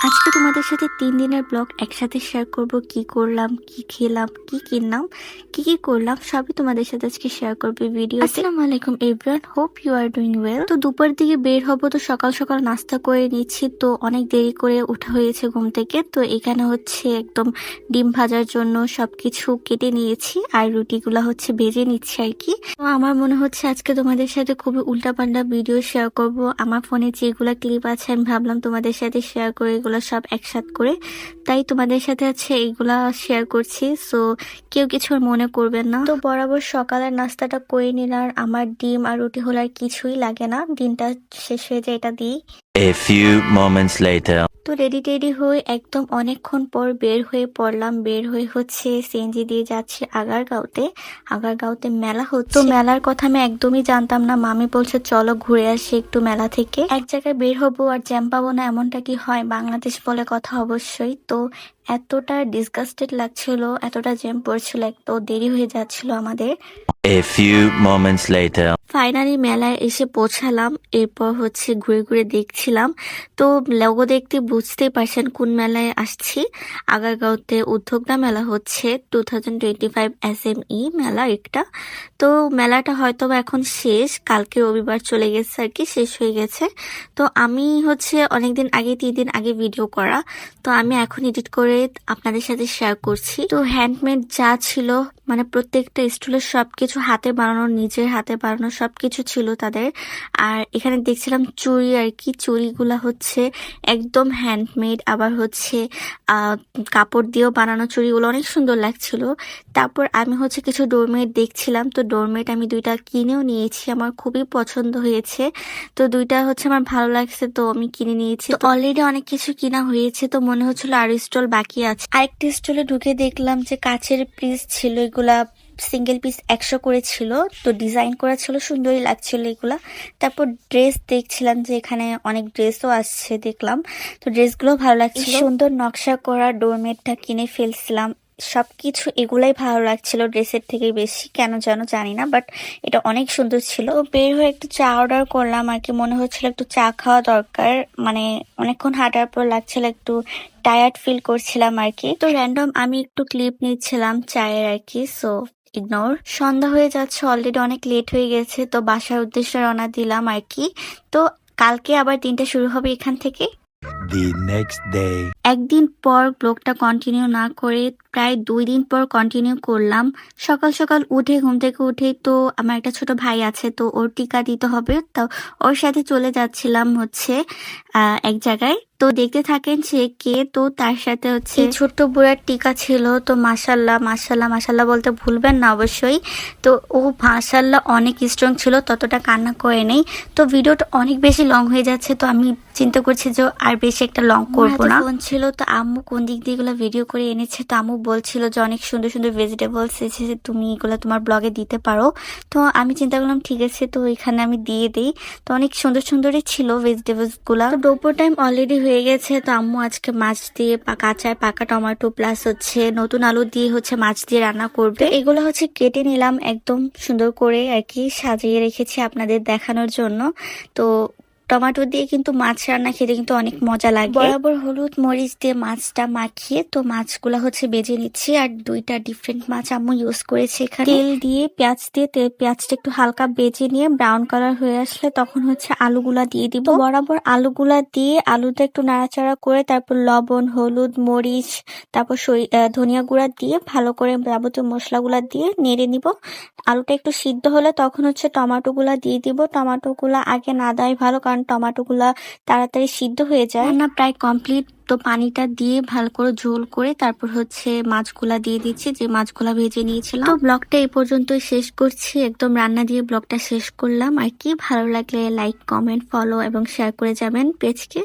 আজকে তোমাদের সাথে 3 দিনের ব্লগ একসাথে শেয়ার করব। কি করলাম, কি খেলাম, কি কিনলাম, কি করলাম সবই তোমাদের সাথে আজকে শেয়ার করবে ভিডিওতে। আসসালামু আলাইকুম everyone, hope you are doing well. তো দুপুর দিকে বের হব, তো সকাল সকাল নাস্তা করে নিচ্ছি। তো অনেক দেরি করে ওঠা হয়েছে ঘুম থেকে। তো এখানে হচ্ছে একদম ডিম ভাজার জন্য সবকিছু কেটে নিয়েছি আর রুটিগুলো হচ্ছে ভেজে নিচ্ছি আর কি। তো আমার মনে হচ্ছে আজকে তোমাদের সাথে খুবই উল্টাপাল্টা ভিডিও শেয়ার করব। আমার ফোনে যেগুলা ক্লিপ আছে আমি ভাবলাম তোমাদের সাথে শেয়ার করে এগুলো সব একসাথ করে, তাই তোমাদের সাথে আছে এইগুলা শেয়ার করছি। সো কেউ কিছু মনে করবেন না। তো বরাবর সকালের নাস্তাটা করে নিলাম। আমার ডিম আর রুটি হলে আর কিছুই লাগে না, দিনটা শেষ হয়ে যায় এটা দিই। A few moments later. তো রেডি হয়ে একদম অনেকক্ষণ পর বের হয়ে পড়লাম। বের হয়ে হচ্ছে সিএনজি দিয়ে যাচ্ছি আগারগাঁওতে মেলা হচ্ছে। তো মেলার কথা আমি একদমই জানতাম না। মামি বলছে চলো ঘুরে আসি একটু মেলা থেকে। এক জায়গায় বের হবো আর জ্যাম পাবো না এমনটা কি হয়? বাংলাদেশ বলে কথা অবশ্যই। তো এতটা ডিসগাস্টেড লাগছিল, এতটা জ্যাম পড়ছিল, এত দেরি হয়ে যাচ্ছিল আমাদের। A few moments later. Finally মেলায় এসে পৌঁছালাম। এরপর হচ্ছে ঘুরে ঘুরে দেখছিলাম। তো লোগো দেখতে বুঝতেই পারছেন কোন মেলায় আসছি। আগারগাঁওতে উদ্যোক্তা মেলা হচ্ছে 2025 SME মেলা একটা। তো মেলাটা হয়তো বা এখন শেষ, কালকে রবিবার চলে গেছে আর কি, শেষ হয়ে গেছে। তো আমি হচ্ছে অনেকদিন আগে 3 দিন আগে ভিডিও করা, তো আমি এখন এডিট করে আপনাদের সাথে শেয়ার করছি। তো হ্যান্ডমেড যা ছিল, মানে প্রত্যেকটা স্টুলের সবকিছু হাতে বানানো, নিজের হাতে বানানো সবকিছু ছিল তাদের। আর এখানে দেখছিলাম চুড়ি আর কি, চুড়িগুলা হচ্ছে একদম হ্যান্ডমেড, আবার হচ্ছে কাপড় দিয়েও বানানো চুড়িগুলো অনেক সুন্দর লাগছিল। তারপর আমি হচ্ছে কিছু ডোরমেট দেখছিলাম। তো ডোরমেট আমি 2টা কিনেও নিয়েছি, আমার খুবই পছন্দ হয়েছে। তো 2টা হচ্ছে আমার ভালো লাগছে, তো আমি কিনে নিয়েছি। তো অলরেডি অনেক কিছু কিনা হয়েছে, তো মনে হচ্ছিল আর স্টল বাকি আছে। আরেকটি স্টলে ঢুকে দেখলাম যে কাচের পিস ছিল, এগুলা সিঙ্গেল পিস 100 করে ছিল। তো ডিজাইন করা ছিল, সুন্দরই লাগছিল এগুলা। তারপর ড্রেস দেখছিলাম যে এখানে অনেক ড্রেসও আসছে দেখলাম। তো ড্রেসগুলো ভালো লাগছিল। সুন্দর নকশা করা ডোরমেটটা কিনে ফেলছিলাম। সবকিছু এগুলাই ভালো লাগছিল ড্রেসের থেকে বেশি, কেন যেন জানি না, বাট এটা অনেক সুন্দর ছিল। বের হয়ে একটু চা অর্ডার করলাম আর কি, মনে হচ্ছিল একটু চা খাওয়া দরকার। মানে অনেকক্ষণ হাঁটার পর লাগছিল, একটু টায়ার্ড ফিল করছিলাম আর কি। তো র্যান্ডম আমি একটু ক্লিপ নিচ্ছিলাম চায়ের আর কি। So ignore. সন্ধ্যা হয়ে যাচ্ছে, অলরেডি অনেক লেট হয়ে গেছে। তো বাসার উদ্দেশ্যে রওনা দিলাম আর কি। তো কালকে আবার দিনটা শুরু হবে এখান থেকে। The next day. একদিন পর ব্লগটা কন্টিনিউ না করে প্রায় 2 দিন পর কন্টিনিউ করলাম। সকাল সকাল উঠে ঘুম থেকে উঠে, তো আমার একটা ছোট ভাই আছে, তো ওর টিকা দিতে হবে। তো ওর সাথে চলে যাচ্ছিলাম হচ্ছে এক জায়গায়। তো দেখতে থাকেন সে কে। তো তার সাথে হচ্ছে এই ছোট্ট বুড়ার টিকা ছিল। তো মাশাল্লাহ মাশাল্লাহ মাশাল্লাহ বলতে ভুলবেন না অবশ্যই। তো ও মাশাল্লাহ অনেক স্ট্রং ছিল, ততটা কান্না করে নেই। তো ভিডিওটা অনেক বেশি লং হয়ে যাচ্ছে, তো আমি চিন্তা করছি যে আর বেশি একটা লং করবো না। ফোন ছিল, তো আম্মু কোন দিক দিয়ে এগুলো ভিডিও করে এনেছে। তো আম্মু বলছিল যে অনেক সুন্দর সুন্দর ভেজিটেবলস এসেছে, তুমি এগুলো তোমার ব্লগে দিতে পারো। তো আমি চিন্তা করলাম ঠিক আছে, তো এখানে আমি দিয়ে দিই। তো অনেক সুন্দর সুন্দরই ছিল ভেজিটেবলস গুলা। তো দুপুর টাইম অলরেডি হয়ে গেছে। তো আম্মু আজকে মাছ দিয়ে কাঁচায় পাকা টমেটো প্লাস হচ্ছে নতুন আলু দিয়ে হচ্ছে মাছ দিয়ে রান্না করবে। এগুলো হচ্ছে কেটে নিলাম একদম সুন্দর করে আর কি, সাজিয়ে রেখেছি আপনাদের দেখানোর জন্য। তো টমেটো দিয়ে কিন্তু মাছ রান্না খেতে কিন্তু অনেক মজা লাগে। বরাবর হলুদ মরিচ দিয়ে মাছটা মাখিয়ে তো মাছগুলা হচ্ছে বেজে নিচ্ছি। আর 2টা ডিফারেন্ট মাছ আম্মু ইউজ করেছে এখানে। তেল দিয়ে পেঁয়াজ দিয়ে পেঁয়াজটা একটু হালকা বেজে নিয়ে ব্রাউন কালার হয়ে আসলে তখন হচ্ছে আলুগুলা দিয়ে দিব। বরাবর আলুগুলা দিয়ে আলুটা একটু নাড়াচাড়া করে তারপর লবণ হলুদ মরিচ তারপর ধনিয়া গুঁড়া দিয়ে ভালো করে যাবতীয় মশলাগুলা দিয়ে নেড়ে নিব। আলুটা একটু সিদ্ধ হলে তখন হচ্ছে টমেটো গুলা দিয়ে দিব। টমেটো গুলা আগে না দেওয়াই ভালো, কারণ টমেটো গুলা তাড়াতাড়ি সিদ্ধ হয়ে যায়। রান্না প্রায় কমপ্লিট। তো পানিটা দিয়ে ভালো করে ঝোল করে তারপর হচ্ছে মাছগুলা দিয়ে দিচ্ছি, যে মাছগুলা ভেজে নিয়েছিলাম। তো ব্লগটা এই পর্যন্তই শেষ করছি, একদম রান্না দিয়ে ব্লগটা শেষ করলাম আর কি। ভালো লাগলে লাইক কমেন্ট ফলো এবং শেয়ার করে যাবেন পেজকে।